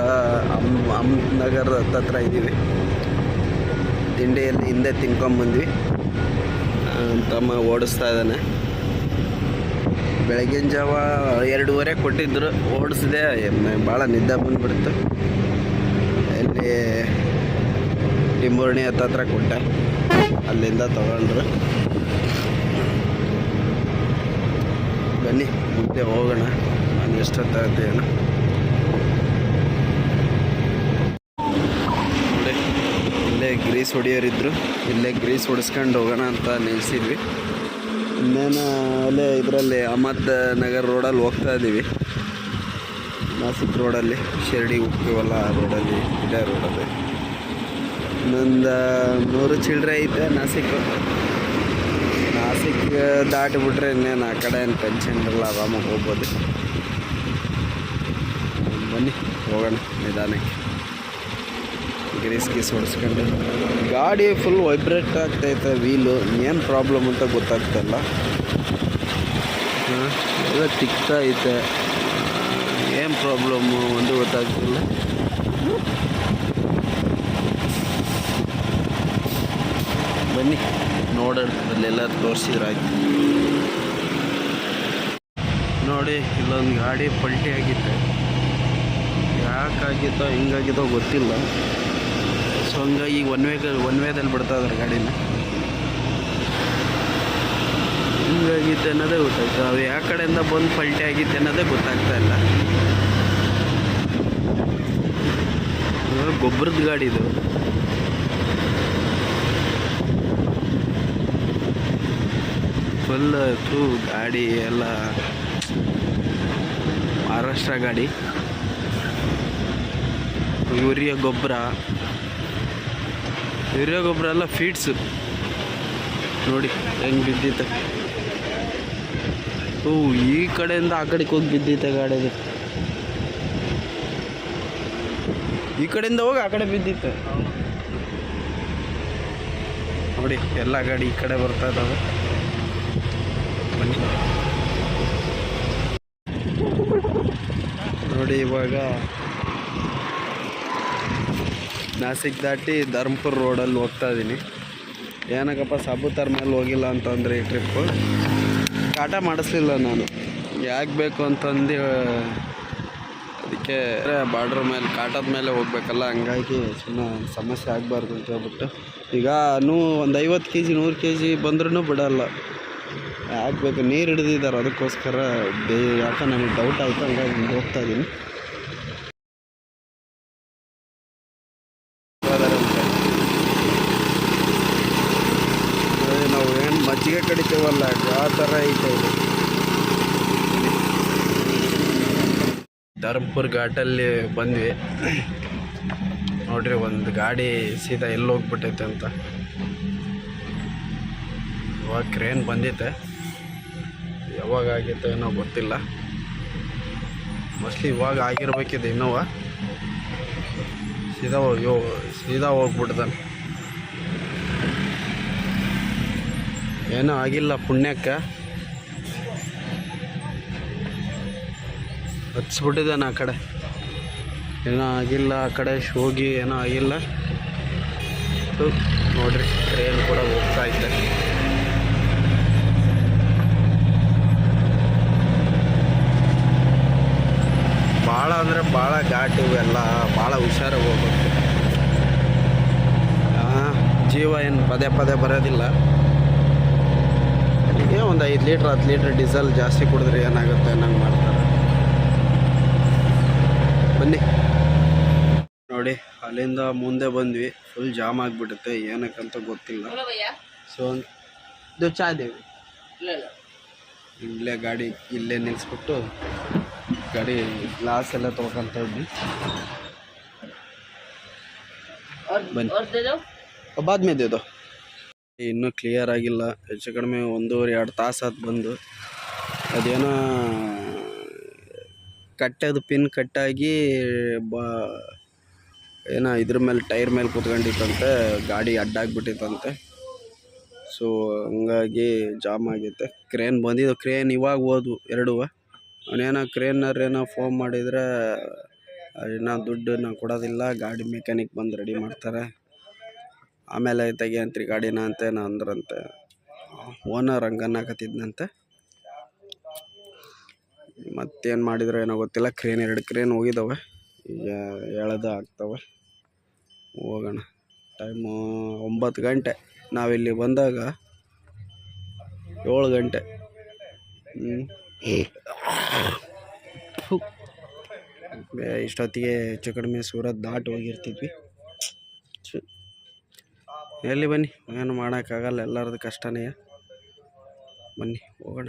ಅಹಮದ್ನಗರ್ ಹತ್ತತ್ರ ಇದ್ದೀವಿ. ತಿಂಡಿಯಲ್ಲಿ ಹಿಂದೆ ತಿನ್ಕೊಂಬಂದ್ವಿ. ತಮ್ಮ ಓಡಿಸ್ತಾ ಇದ್ದಾನೆ. ಬೆಳಗಿನ ಜಾವ 2:30 ಕೊಟ್ಟಿದ್ದರು, ಓಡಿಸಿದೆ. ಭಾಳ ನಿದ್ದೆ ಬಂದುಬಿಡ್ತು. ಇಲ್ಲಿ ಟಿಂಬೂರ್ಣಿ ಹತ್ತತ್ರ ಕೊಟ್ಟೆ, ಅಲ್ಲಿಂದ ತಗೊಂಡ್ರು. ಬನ್ನಿ ಮುಂದೆ ಹೋಗೋಣ. ನಾನು ಎಷ್ಟೊತ್ತಾಗುತ್ತೆ ಏನೋ. ಇಲ್ಲೇ ಗ್ರೀಸ್ ಹೊಡಿಯೋರಿದ್ರು, ಇಲ್ಲೇ ಗ್ರೀಸ್ ಹೊಡಿಸ್ಕೊಂಡು ಹೋಗೋಣ ಅಂತ ನಿಲ್ಸಿದ್ವಿ. ಇನ್ನೇನು ಅಲ್ಲೇ ಇದರಲ್ಲಿ ಅಹಮದ್ ನಗರ್ ರೋಡಲ್ಲಿ ಹೋಗ್ತಾ ಇದ್ದೀವಿ. ನಾಸಿಕ್ ರೋಡಲ್ಲಿ ಶಿರ್ಡಿ ಹೋಗ್ತೀವಲ್ಲ ಆ ರೋಡಲ್ಲಿ, ಇದೇ ರೋಡಲ್ಲಿ. ಇನ್ನೊಂದು 100 ಚಿಲ್ಲರೆ ಐತೆ ನಾಸಿಕ್ ದಾಟಿಬಿಟ್ರೆ ಇನ್ನೇನು ಆ ಕಡೆ ಏನು ಟೆನ್ಷನ್ ಇರಲ್ಲ, ಆರಾಮಾಗಿ ಹೋಗ್ಬೋದು. ಬನ್ನಿ ಹೋಗೋಣ ನಿಧಾನಕ್ಕೆ. ಗ್ರೀಸ್ ಹೊಡಿಸ್ಕೊಂಡು. ಗಾಡಿ ಫುಲ್ ವೈಬ್ರೇಟ್ ಆಗ್ತೈತೆ ವೀಲು. ಏನು ಪ್ರಾಬ್ಲಮ್ ಅಂತ ಗೊತ್ತಾಗ್ತಾಯಿಲ್ಲ. ಎಲ್ಲ ತಿಕ್ತಾ ಐತೆ. ಏನು ಪ್ರಾಬ್ಲಮ್ಮು ಒಂದು ಗೊತ್ತಾಗ್ತಿಲ್ಲ. ಬನ್ನಿ ನೋಡೋಣ, ಅಲ್ಲೆಲ್ಲ ತೋರಿಸಿದ್ರಾಯ್ತು. ನೋಡಿ, ಇಲ್ಲೊಂದು ಗಾಡಿ ಪಲ್ಟಿ ಆಗಿತ್ತು. ಯಾಕಾಗಿತ್ತೋ ಹಿಂಗಾಗಿತ್ತೋ ಗೊತ್ತಿಲ್ಲ. ಸೊ ಹಂಗಾಗಿ ಒನ್ ವೇದಲ್ಲಿ ಬಿಡ್ತಾ ಇದ್ದಾರೆ ಗಾಡಿನ. ಹಿಂಗಾಗಿತ್ತು ಅನ್ನೋದೇ ಗೊತ್ತಾಗ್ತದೆ. ಅದು ಯಾವ ಕಡೆಯಿಂದ ಬಂದು ಪಲ್ಟಿ ಆಗಿತ್ತು ಅನ್ನೋದೇ ಗೊತ್ತಾಗ್ತಾ ಇಲ್ಲ. ಗೊಬ್ಬರದ ಗಾಡಿ ಇದು. ಫುಲ್ ಗಾಡಿ ಎಲ್ಲ ಮಹಾರಾಷ್ಟ್ರ ಗಾಡಿ. ಯೂರಿಯಾ ಗೊಬ್ಬರ ಎಲ್ಲ ಫೀಡ್ಸು ನೋಡಿ ಹೆಂಗೆ ಬಿದ್ದಿತ್ತೆ. ಈ ಕಡೆಯಿಂದ ಆ ಕಡೆಗೆ ಹೋಗಿ ಬಿದ್ದಿತ್ತೆ ಗಾಡಿದು. ಈ ಕಡೆಯಿಂದ ಹೋಗಿ ಆ ಕಡೆ ಬಿದ್ದಿತ್ತೆ ನೋಡಿ. ಎಲ್ಲ ಗಾಡಿ ಈ ಕಡೆ ಬರ್ತಾ ಇದ್ದಾವೆ. ಬನ್ನಿ ನೋಡಿ. ಇವಾಗ ನಾಸಿಕ್ ದಾಟಿ ಧರ್ಮಪುರ ರೋಡಲ್ಲಿ ಹೋಗ್ತಾ ಇದ್ದೀನಿ. ಏನಕ್ಕಪ್ಪ ಸಾಬೂತಾರ್ ಮೇಲೆ ಹೋಗಿಲ್ಲ ಅಂತಂದರೆ ಈ ಟ್ರಿಪ್ಪು ಕಾಟ ಮಾಡಿಸ್ಲಿಲ್ಲ ನಾನು. ಯಾಕೆ ಬೇಕು ಅಂತಂದು ಅದಕ್ಕೆ ಬಾರ್ಡ್ರ್ ಮೇಲೆ ಕಾಟದ ಮೇಲೆ ಹೋಗ್ಬೇಕಲ್ಲ, ಹಂಗಾಗಿ ಸುಮ್ಮನೆ ಸಮಸ್ಯೆ ಆಗಬಾರ್ದು ಅಂತ ಹೇಳ್ಬಿಟ್ಟು. ಈಗ ಒಂದು 50 kg 100 kg ಬಂದ್ರೂ ಬಿಡಲ್ಲ. ಯಾಕೆ ಬೇಕು, ನೀರು ಹಿಡಿದಿದ್ದಾರೆ ಅದಕ್ಕೋಸ್ಕರ. ಯಾಕೆ ನನಗೆ ಡೌಟ್ ಆಯಿತು, ಹಂಗಾಗಿ ಹೋಗ್ತಾ ಇದ್ದೀನಿ. ನಾವು ಹೊಲಿಗೆ ಕಡಿತೀವಲ್ಲ ಆ ಥರ ಐತೆ ಇದು. ಧರ್ಮಪುರ ಘಾಟಲ್ಲಿ ಬಂದ್ವಿ ನೋಡ್ರಿ. ಒಂದು ಗಾಡಿ ಸೀದಾ ಎಲ್ಲಿ ಹೋಗ್ಬಿಟ್ಟೈತೆ ಅಂತ. ಇವಾಗ ಕ್ರೇನ್ ಬಂದೈತೆ, ಯಾವಾಗ ಆಗೈತೆ ಏನೋ ಗೊತ್ತಿಲ್ಲ. ಮೋಸ್ಟ್ಲಿ ಇವಾಗ ಆಗಿರ್ಬೇಕಿದೆ. ಇನ್ನೋವ ಸೀದಾ ಹೋಗ್ಬಿಡ್ತಾನೆ. ಏನೂ ಆಗಿಲ್ಲ ಪುಣ್ಯಕ್ಕೆ. ಹಚ್ಬಿಟ್ಟಿದ್ದಾನೆ ಆ ಕಡೆ. ಏನೋ ಆಗಿಲ್ಲ ಆ ಕಡೆ ಹೋಗಿ ಏನೋ ಆಗಿಲ್ಲ. ನೋಡ್ರಿ ಟ್ರೈನ್ ಕೂಡ ಹೋಗ್ತಾ ಇದ್ದೆ. ಭಾಳ ಅಂದರೆ ಭಾಳ ಘಾಟ್ ಇವೆಲ್ಲ, ಭಾಳ ಹುಷಾರಾಗಿ ಹೋಗ್ಬೇಕು. ಜೀವ ಏನು ಪದೇ ಪದೇ ಬರೋದಿಲ್ಲ. ಈಗ ಒಂದು 5 ಲೀಟ್ರ್ 10 ಲೀಟ್ರ್ ಡೀಸೆಲ್ ಜಾಸ್ತಿ ಕುಡಿದ್ರೆ ಏನಾಗುತ್ತೆ ನಂಗೆ ಮಾಡ್ತಾರೆ. ಬನ್ನಿ ನೋಡಿ, ಅಲ್ಲಿಂದ ಮುಂದೆ ಬಂದ್ವಿ. ಫುಲ್ ಜಾಮ್ ಆಗಿಬಿಡುತ್ತೆ, ಏನಕ್ಕಂತ ಗೊತ್ತಿಲ್ಲ. ಸೊ ಇದು ಚಾ ದೇವಿ ಇಲ್ಲೇ ಗಾಡಿ ಇಲ್ಲೇ ನಿಲ್ಲಿಸ್ಬಿಟ್ಟು ಗಾಡಿ ಗ್ಲಾಸ್ ಎಲ್ಲ ತೊಗೊಳ್ತ ಇದ್ವಿ. ಬನ್ನಿ ಬಾದ್ ಮೇಲೆ ಇದು ಇನ್ನೂ ಕ್ಲಿಯರ್ ಆಗಿಲ್ಲ. ಹೆಚ್ಚು ಕಡಿಮೆ 1.5-2 ತಾಸು ಆತು ಬಂದು. ಅದೇನೋ ಕಟ್ಟೋದು ಪಿನ್ ಕಟ್ಟಾಗಿ ಏನೋ ಇದ್ರ ಮೇಲೆ ಟೈರ್ ಮೇಲೆ ಕೂತ್ಕೊಂಡಿತ್ತಂತೆ, ಗಾಡಿ ಅಡ್ಡಾಗ್ಬಿಟ್ಟಿತ್ತಂತೆ. ಸೊ ಹಂಗಾಗಿ ಜಾಮ್ ಆಗೈತೆ. ಕ್ರೇನ್ ಬಂದಿದ್ದು, ಕ್ರೇನ್ ಇವಾಗ ಹೋದ್ವು 2. ಅವನೇನೋ ಕ್ರೇನರೇನೋ ಫೋನ್ ಮಾಡಿದರೆ ಇನ್ನೂ ದುಡ್ಡು ನಾವು ಕೊಡೋದಿಲ್ಲ, ಗಾಡಿ ಮೆಕ್ಯಾನಿಕ್ ಬಂದು ರೆಡಿ ಮಾಡ್ತಾರೆ, ಆಮೇಲೆ ತೆಗಿಯಂತ್ರಿ ಗಾಡಿನ ಅಂತೇನೋ ಅಂದ್ರಂತೆ. ಓನರ್ ಹಂಗನ್ನಾಕತ್ತಿದ್ನಂತೆ. ಮತ್ತೇನು ಮಾಡಿದ್ರು ಏನೋ ಗೊತ್ತಿಲ್ಲ. 2 ಕ್ರೇನ್ ಹೋಗಿದ್ದಾವೆ, ಈಗ ಎಳೆದು ಆಗ್ತವೆ. ಹೋಗೋಣ. ಟೈಮು 9 ಗಂಟೆ. ನಾವಿಲ್ಲಿ ಬಂದಾಗ 7 ಗಂಟೆ. ಇಷ್ಟೊತ್ತಿಗೆ ಹೆಚ್ಚು ಕಡಿಮೆ ಸೂರತ್ ದಾಟಿ ಹೋಗಿರ್ತಿದ್ವಿ. ಎಲ್ಲಿ ಬನ್ನಿ, ಏನು ಮಾಡೋಕ್ಕಾಗಲ್ಲ, ಎಲ್ಲರದ್ದು ಕಷ್ಟನೇ. ಬನ್ನಿ ಹೋಗೋಣ.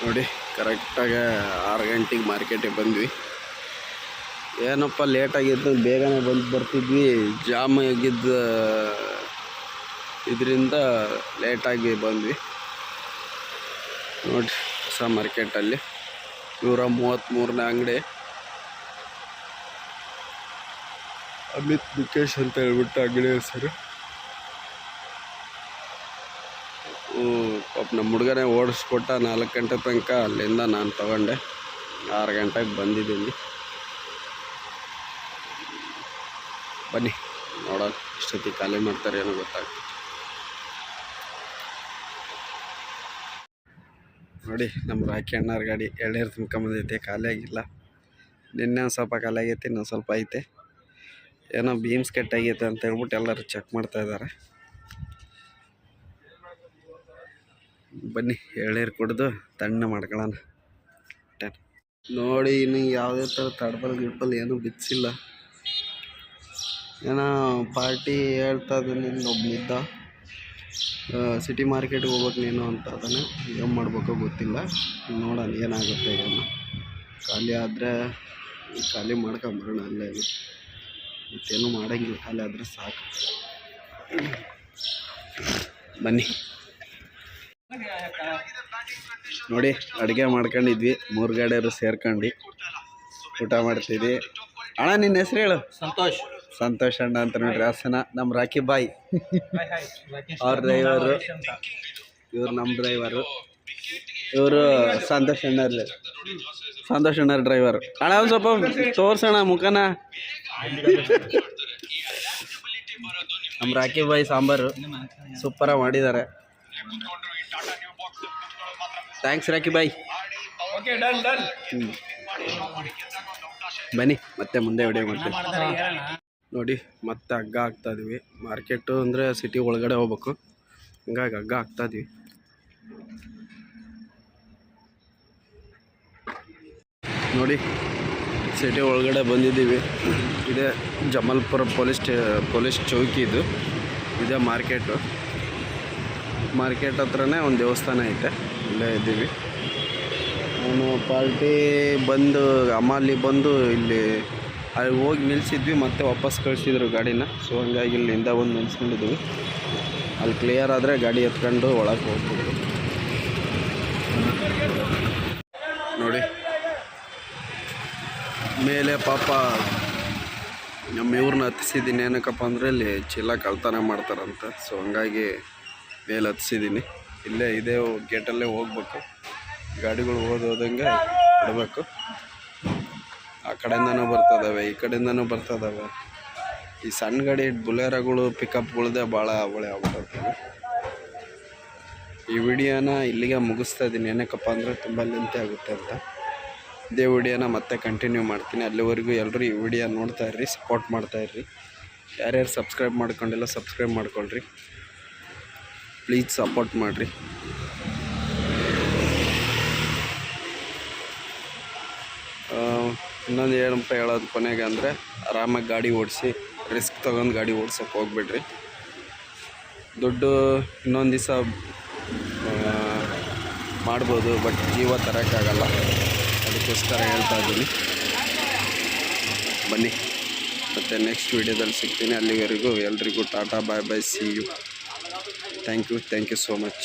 ನೋಡಿ ಕರೆಕ್ಟಾಗಿ 6 ಗಂಟೆಗೆ ಮಾರ್ಕೆಟಿಗೆ ಬಂದ್ವಿ. ಏನಪ್ಪ ಲೇಟಾಗಿದ್ದು, ಬೇಗನೆ ಬರ್ತಿದ್ವಿ. ಜಾಮ್ ಆಗಿದ್ದ ಇದರಿಂದ ಲೇಟಾಗಿ ಬಂದ್ವಿ. ನೋಡಿ ಹೊಸ ಮಾರ್ಕೆಟಲ್ಲಿ 133ನೇ ಅಂಗಡಿ, ಅಮಿತ್ ಮುಖೇಶ್ ಅಂತ ಹೇಳ್ಬಿಟ್ಟು ಅಂಗಡಿ ಹೆಸರು. ಪಾಪ ನಮ್ಮ ಹುಡುಗನೇ ಓಡಿಸ್ಕೊಟ್ಟ 4 ಗಂಟೆ ತನಕ. ಅಲ್ಲಿಂದ ನಾನು ತಗೊಂಡೆ, 6 ಗಂಟೆಗೆ ಬಂದಿದ್ದೀನಿ. ಬನ್ನಿ ನೋಡೋಣ ಇಷ್ಟೊತ್ತಿಗೆ ಖಾಲಿ ಮಾಡ್ತಾರೆ ಏನೋ ಗೊತ್ತಾಗ್ತದೆ. ನೋಡಿ ನಮ್ಮ ರಾಕಿ ಅಣ್ಣಾರ ಗಾಡಿ ಎಳ್ನೀರು ತುಂಬ್ಕೊಂಬಂದೈತೆ, ಖಾಲಿ ಆಗಿಲ್ಲ. ನಿನ್ನೆ ಒಂದು ಸ್ವಲ್ಪ ಖಾಲಿ ಆಗೈತೆ, ಇನ್ನೊಂದು ಸ್ವಲ್ಪ ಐತೆ. ಏನೋ ಬೀಮ್ಸ್ ಕೆಟ್ಟಾಗೈತೆ ಅಂತ ಹೇಳ್ಬಿಟ್ಟು ಎಲ್ಲರೂ ಚೆಕ್ ಮಾಡ್ತಾಯಿದ್ದಾರೆ. ಬನ್ನಿ ಎಳ್ನೀರು ಕುಡಿದು ತಣ್ಣ ಮಾಡ್ಕೊಳ್ಳೋಣ. ನೋಡಿ ಇನ್ನು ಯಾವುದೇ ಥರ ತಡಬಲ್ ಗಿಡಬಲ್ ಏನೂ ಬಿಚ್ಚಿಲ್ಲ. ಏನೋ ಪಾರ್ಟಿ ಹೇಳ್ತಾ ಇದ್ದೀನಿ, ಒಬ್ಬನಿದ್ದ ಸಿಟಿ ಮಾರ್ಕೆಟ್ಗೆ ಹೋಗ್ಬೇಕು ನೀನು ಅಂತ ಅದನ್ನು ಏನು ಮಾಡಬೇಕೋ ಗೊತ್ತಿಲ್ಲ. ನೋಡೋಣ ಏನಾಗುತ್ತೆ. ಏನು ಖಾಲಿ ಆದರೆ ಖಾಲಿ ಮಾಡ್ಕೊಂಬರೋಣ. ಅಲ್ಲೇ ಮತ್ತೇನು ಮಾಡೋಂಗಿಲ್ಲ, ಖಾಲಿ ಆದರೆ ಸಾಕು. ಬನ್ನಿ ನೋಡಿ, ಅಡುಗೆ ಮಾಡ್ಕೊಂಡಿದ್ವಿ 3 ಗಾಡಿಯವರು ಸೇರ್ಕೊಂಡು ಊಟ ಮಾಡ್ತಿದ್ವಿ. ಅಣ್ಣ ನಿನ್ನ ಹೆಸ್ರು ಹೇಳು. ಸಂತೋಷ್ ಅಣ್ಣ ಅಂತ ನೋಡ್ರಿ, ಹಾಸನ. ನಮ್ಮ ರಾಕಿ ಬಾಯ್ ಅವ್ರ ಡ್ರೈವರು, ಇವ್ರು ನಮ್ಮ ಡ್ರೈವರು. ಇವರು ಸಂತೋಷ್ ಅಣ್ಣರ ಡ್ರೈವರು. ಅಣ್ಣ ಒಂದು ಸ್ವಲ್ಪ ತೋರ್ಸೋಣ ಮುಖನ. ನಮ್ಮ ರಾಕಿ ಬಾಯ್ ಸಾಂಬಾರು ಸೂಪರಾಗಿ ಮಾಡಿದ್ದಾರೆ. ಥ್ಯಾಂಕ್ಸ್ ರಾಕಿ ಬಾಯ್. ಬನ್ನಿ ಮತ್ತೆ ಮುಂದೆ ವಿಡಿಯೋ ಮಾಡ್ತೀನಿ. ನೋಡಿ ಮತ್ತೆ ಹಗ್ಗ ಹಾಕ್ತಾಯಿದ್ವಿ. ಮಾರ್ಕೆಟು ಅಂದರೆ ಸಿಟಿ ಒಳಗಡೆ ಹೋಗ್ಬೇಕು, ಹಂಗಾಗಿ ಹಗ್ಗ ಹಾಕ್ತಾಯಿದ್ವಿ. ನೋಡಿ ಸಿಟಿ ಒಳಗಡೆ ಬಂದಿದ್ದೀವಿ. ಇದೇ ಜಮಲ್ಪುರ ಪೊಲೀಸ್ ಚೌಕಿ. ಇದೇ ಮಾರ್ಕೆಟು. ಮಾರ್ಕೆಟ್ ಹತ್ರನೇ ಒಂದು ದೇವಸ್ಥಾನ ಐತೆ, ಇಲ್ಲೇ ಇದ್ದೀವಿ. ಅವನು ಪಾರ್ಟಿ ಬಂದು ಅಮಾಲಿ ಬಂದು ಇಲ್ಲಿ ಅಲ್ಲಿ ಹೋಗಿ ನಿಲ್ಲಿಸಿದ್ವಿ, ಮತ್ತೆ ವಾಪಸ್ ಕಳಿಸಿದ್ರು ಗಾಡಿನ. ಸೊ ಹಂಗಾಗಿ ಇಲ್ಲಿಂದ ಬಂದು ನಿಲ್ಸ್ಕೊಂಡಿದ್ವಿ. ಅಲ್ಲಿ ಕ್ಲಿಯರ್ ಆದರೆ ಗಾಡಿ ಎತ್ಕೊಂಡು ಒಳಗೆ ಹೋಗ್ಬೋದು. ನೋಡಿ ಮೇಲೆ ಪಾಪ ನಮ್ಮ ಇವ್ರನ್ನ ಹತ್ತಿಸಿದ್ದೀನಿ. ಏನಕ್ಕಪ್ಪ ಅಂದರೆ ಇಲ್ಲಿ ಚೀಲ ಕಳ್ತನ ಮಾಡ್ತಾರಂತ. ಸೊ ಹಂಗಾಗಿ ಮೇಲೆ ಹತ್ತಿಸಿದ್ದೀನಿ. ಇಲ್ಲೇ ಇದೇ ಗೇಟಲ್ಲೇ ಹೋಗ್ಬೇಕು. ಗಾಡಿಗಳು ಹೋದಂಗೆ ಬಿಡಬೇಕು. ಆ ಕಡೆಯಿಂದನೂ ಬರ್ತದವೆ, ಈ ಕಡೆಯಿಂದನೂ ಬರ್ತದವೆ. ಈ ಸಣ್ಣ ಗಾಡಿ ಬುಲೆರೋಗಳು ಪಿಕಪ್ಗಳದೇ ಭಾಳ ಅವಳೆ ಆಗ್ಬಿಟ್ಟಿರ್ತವೆ. ಈ ವಿಡಿಯೋನ ಇಲ್ಲಿಗೆ ಮುಗಿಸ್ತಾ ಇದ್ದೀನಿ. ಏನಕ್ಕಪ್ಪ ಅಂದರೆ ತುಂಬ ಲೆಂತ್ ಆಗುತ್ತೆ ಅಂತ. ಇದೇ ವಿಡಿಯೋನ ಮತ್ತೆ ಕಂಟಿನ್ಯೂ ಮಾಡ್ತೀನಿ. ಅಲ್ಲಿವರೆಗೂ ಎಲ್ಲರೂ ಈ ವಿಡಿಯೋ ನೋಡ್ತಾ ಇರ್ರಿ, ಸಪೋರ್ಟ್ ಮಾಡ್ತಾಯಿರ್ರಿ. ಯಾರ್ಯಾರು ಸಬ್ಸ್ಕ್ರೈಬ್ ಮಾಡ್ಕೊಂಡಿಲ್ಲ ಸಬ್ಸ್ಕ್ರೈಬ್ ಮಾಡ್ಕೊಳ್ರಿ, ಪ್ಲೀಸ್ ಸಪೋರ್ಟ್ ಮಾಡಿರಿ. ಇನ್ನೊಂದು ಏನಪ್ಪ ಹೇಳೋದು ಕೊನೆಗೆ ಅಂದರೆ, ಆರಾಮಾಗಿ ಗಾಡಿ ಓಡಿಸಿ, ರಿಸ್ಕ್ ತೊಗೊಂಡು ಗಾಡಿ ಓಡ್ಸೋಕ್ಕೆ ಹೋಗ್ಬಿಡ್ರಿ. ದುಡ್ಡು ಇನ್ನೊಂದು ದಿವಸ ಮಾಡ್ಬೋದು, ಬಟ್ ಜೀವ ತರೋಕ್ಕಾಗಲ್ಲ. ಅದಕ್ಕೋಸ್ಕರ ಹೇಳ್ತಾ ಇದ್ದೀನಿ. ಬನ್ನಿ ಮತ್ತು ನೆಕ್ಸ್ಟ್ ವೀಡಿಯೋದಲ್ಲಿ ಸಿಗ್ತೀನಿ. ಅಲ್ಲಿವರೆಗೂ ಎಲ್ರಿಗೂ tata, bye bye, see you. Thank you so much.